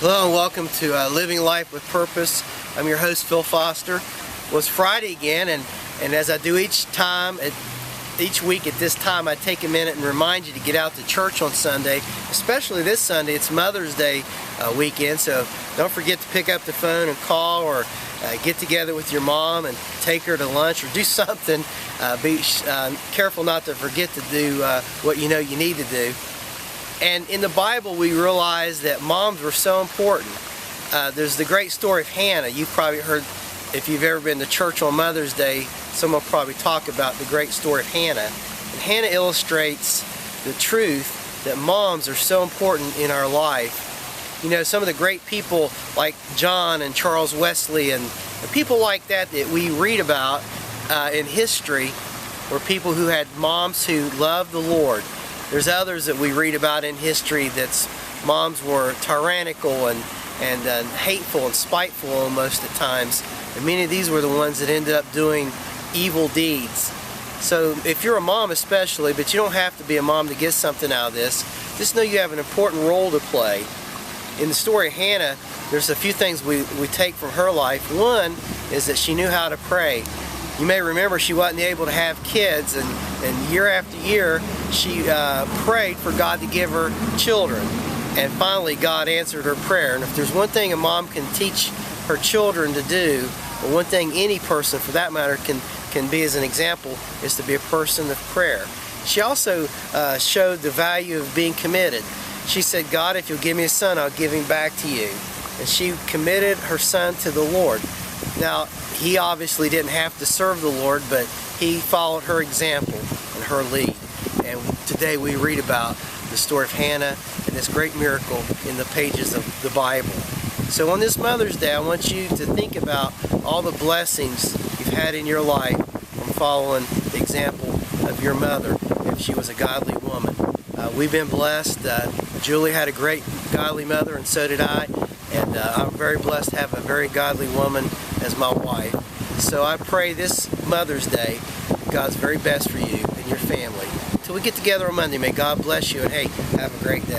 Hello and welcome to Living Life with Purpose. I'm your host, Phil Foster. Well, it's Friday again, and as I do each week at this time, I take a minute and remind you to get out to church on Sunday, especially this Sunday. It's Mother's Day weekend, so don't forget to pick up the phone and call or get together with your mom and take her to lunch or do something. Be careful not to forget to do what you know you need to do. And in the Bible, we realize that moms were so important. There's the great story of Hannah. You've probably heard, if you've ever been to church on Mother's Day, someone will probably talk about the great story of Hannah. And Hannah illustrates the truth that moms are so important in our life. You know, some of the great people like John and Charles Wesley and people like that we read about in history were people who had moms who loved the Lord. There's others that we read about in history that's moms were tyrannical and hateful and spiteful almost at times. And many of these were the ones that ended up doing evil deeds. So if you're a mom especially, but you don't have to be a mom to get something out of this, just know you have an important role to play. In the story of Hannah, there's a few things we take from her life. One is that she knew how to pray. You may remember she wasn't able to have kids, and year after year she prayed for God to give her children. And finally God answered her prayer. And if there's one thing a mom can teach her children to do, or one thing any person for that matter can be as an example, is to be a person of prayer. She also showed the value of being committed. She said, God, if you'll give me a son, I'll give him back to you. And she committed her son to the Lord. Now, he obviously didn't have to serve the Lord, but he followed her example and her lead. And today we read about the story of Hannah and this great miracle in the pages of the Bible. So on this Mother's Day, I want you to think about all the blessings you've had in your life from following the example of your mother, if she was a godly woman. We've been blessed. Julie had a great godly mother, and so did I. And I'm very blessed to have a very godly woman as my wife. So I pray this Mother's Day, God's very best for you and your family. Till we get together on Monday, may God bless you, and hey, have a great day.